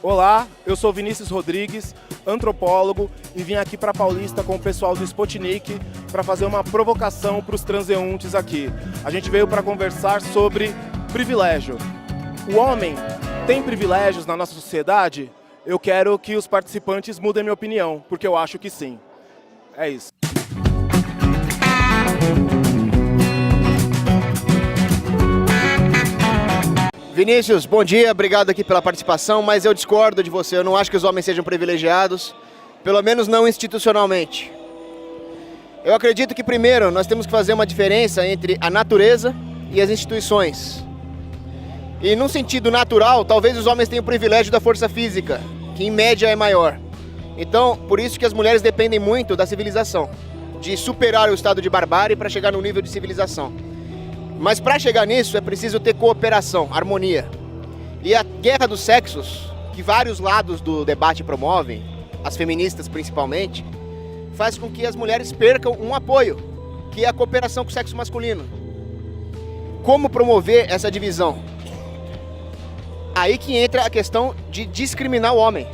Olá, eu sou Vinícius Rodrigues, antropólogo, e vim aqui para Paulista com o pessoal do Sputnik para fazer uma provocação para os transeuntes aqui. A gente veio para conversar sobre privilégio. O homem tem privilégios na nossa sociedade? Eu quero que os participantes mudem minha opinião, porque eu acho que sim. É isso. Vinícius, bom dia, obrigado aqui pela participação, mas eu discordo de você, eu não acho que os homens sejam privilegiados, pelo menos não institucionalmente. Eu acredito que primeiro nós temos que fazer uma diferença entre a natureza e as instituições. E num sentido natural, talvez os homens tenham o privilégio da força física, que em média é maior. Então, por isso que as mulheres dependem muito da civilização, de superar o estado de barbárie para chegar no nível de civilização. Mas para chegar nisso é preciso ter cooperação, harmonia. E a guerra dos sexos, que vários lados do debate promovem, as feministas principalmente, faz com que as mulheres percam um apoio, que é a cooperação com o sexo masculino. Como promover essa divisão? Aí que entra a questão de discriminar o homem.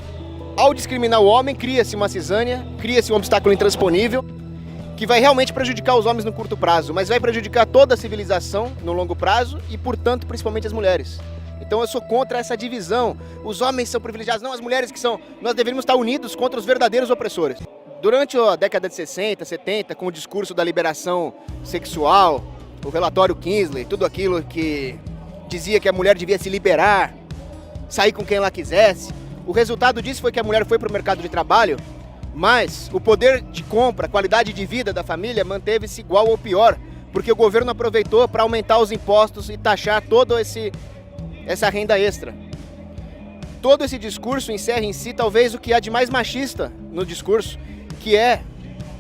Ao discriminar o homem, cria-se uma cisânia, cria-se um obstáculo intransponível, que vai realmente prejudicar os homens no curto prazo, mas vai prejudicar toda a civilização no longo prazo e, portanto, principalmente as mulheres. Então eu sou contra essa divisão. Os homens são privilegiados, não as mulheres que são. Nós deveríamos estar unidos contra os verdadeiros opressores. Durante a década de 60, 70, com o discurso da liberação sexual, o relatório Kinsley, tudo aquilo que dizia que a mulher devia se liberar, sair com quem ela quisesse, o resultado disso foi que a mulher foi para o mercado de trabalho, mas o poder de compra, a qualidade de vida da família manteve-se igual ou pior, porque o governo aproveitou para aumentar os impostos e taxar toda essa renda extra. Todo esse discurso encerra em si talvez o que há de mais machista no discurso, que é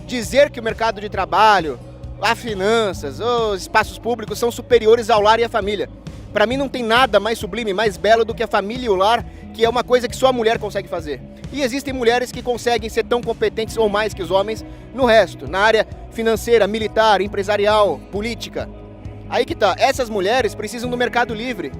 dizer que o mercado de trabalho, as finanças, os espaços públicos são superiores ao lar e à família. Para mim não tem nada mais sublime, mais belo do que a família e o lar, que é uma coisa que só a mulher consegue fazer. E existem mulheres que conseguem ser tão competentes ou mais que os homens no resto, na área financeira, militar, empresarial, política. Aí que tá, essas mulheres precisam do mercado livre,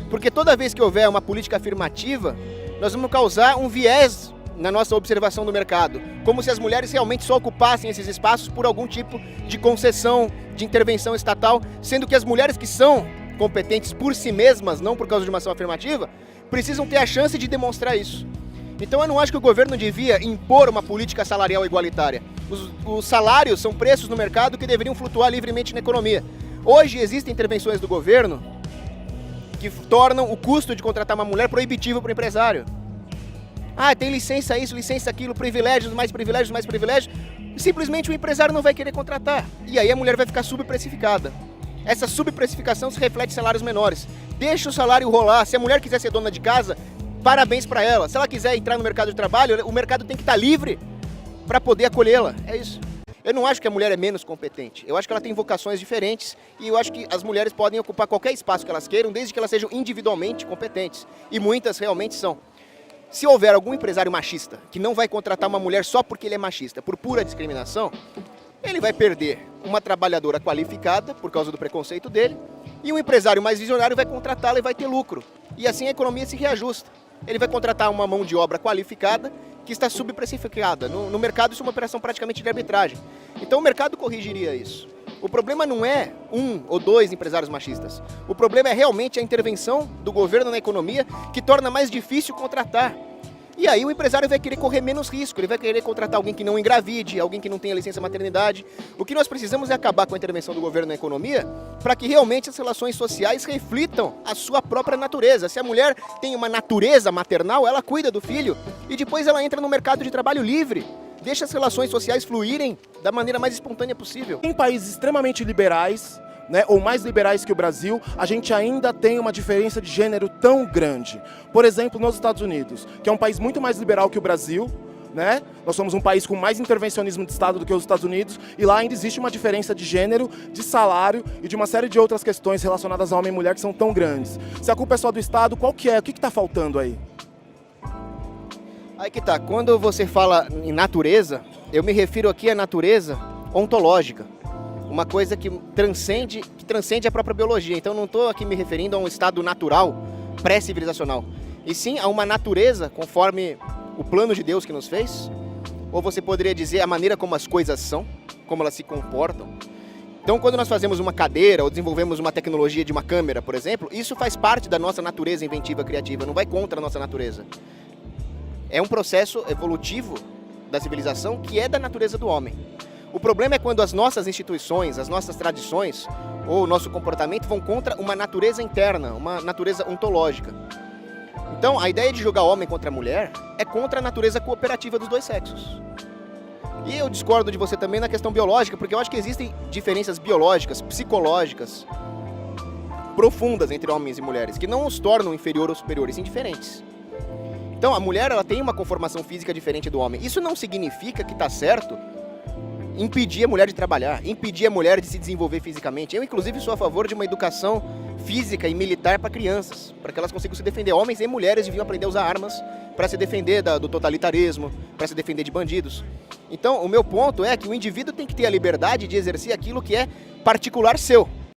porque toda vez que houver uma política afirmativa, nós vamos causar um viés na nossa observação do mercado, como se as mulheres realmente só ocupassem esses espaços por algum tipo de concessão, de intervenção estatal, sendo que as mulheres que são competentes por si mesmas, não por causa de uma ação afirmativa, precisam ter a chance de demonstrar isso. Então eu não acho que o governo devia impor uma política salarial igualitária. Os salários são preços no mercado que deveriam flutuar livremente na economia. Hoje existem intervenções do governo que tornam o custo de contratar uma mulher proibitivo para o empresário. Ah, tem licença isso, licença aquilo, privilégios, mais privilégios, mais privilégios. Simplesmente o empresário não vai querer contratar. E aí a mulher vai ficar subprecificada. Essa subprecificação se reflete em salários menores. Deixa o salário rolar. Se a mulher quiser ser dona de casa, parabéns para ela. Se ela quiser entrar no mercado de trabalho, o mercado tem que estar livre para poder acolhê-la. É isso. Eu não acho que a mulher é menos competente. Eu acho que ela tem vocações diferentes e eu acho que as mulheres podem ocupar qualquer espaço que elas queiram, desde que elas sejam individualmente competentes. E muitas realmente são. Se houver algum empresário machista que não vai contratar uma mulher só porque ele é machista, por pura discriminação, ele vai perder uma trabalhadora qualificada por causa do preconceito dele e um empresário mais visionário vai contratá-la e vai ter lucro. E assim a economia se reajusta. Ele vai contratar uma mão de obra qualificada que está subprecificada. No mercado isso é uma operação praticamente de arbitragem. Então o mercado corrigiria isso. O problema não é um ou dois empresários machistas. O problema é realmente a intervenção do governo na economia que torna mais difícil contratar. E aí o empresário vai querer correr menos risco, ele vai querer contratar alguém que não engravide, alguém que não tenha licença maternidade. O que nós precisamos é acabar com a intervenção do governo na economia para que realmente as relações sociais reflitam a sua própria natureza. Se a mulher tem uma natureza maternal, ela cuida do filho e depois ela entra no mercado de trabalho livre. Deixa as relações sociais fluírem da maneira mais espontânea possível. Em países extremamente liberais, ou mais liberais que o Brasil, a gente ainda tem uma diferença de gênero tão grande. Por exemplo, nos Estados Unidos, que é um país muito mais liberal que o Brasil, nós somos um país com mais intervencionismo de Estado do que os Estados Unidos, e lá ainda existe uma diferença de gênero, de salário e de uma série de outras questões relacionadas a homem e mulher que são tão grandes. Se a culpa é só do Estado, qual que é? O que está faltando aí? Aí que tá, quando você fala em natureza, eu me refiro aqui à natureza ontológica. Uma coisa que transcende a própria biologia. Então não estou aqui me referindo a um estado natural, pré-civilizacional. e sim a uma natureza conforme o plano de Deus que nos fez, ou você poderia dizer a maneira como as coisas são, como elas se comportam. Então, quando nós fazemos uma cadeira ou desenvolvemos uma tecnologia de uma câmera, por exemplo, isso faz parte da nossa natureza inventiva criativa, não vai contra a nossa natureza. É um processo evolutivo da civilização que é da natureza do homem. O problema é quando as nossas instituições, as nossas tradições ou o nosso comportamento vão contra uma natureza interna, uma natureza ontológica. Então, a ideia de jogar homem contra mulher é contra a natureza cooperativa dos dois sexos. E eu discordo de você também na questão biológica, porque eu acho que existem diferenças biológicas, psicológicas, profundas entre homens e mulheres, que não os tornam inferior ou superior, e sim diferentes. Então, a mulher ela tem uma conformação física diferente do homem. Isso não significa que está certo impedir a mulher de trabalhar, impedir a mulher de se desenvolver fisicamente. Eu, inclusive, sou a favor de uma educação física e militar para crianças, para que elas consigam se defender. Homens e mulheres deviam aprender a usar armas para se defender do totalitarismo, para se defender de bandidos. Então, o meu ponto é que o indivíduo tem que ter a liberdade de exercer aquilo que é particular seu.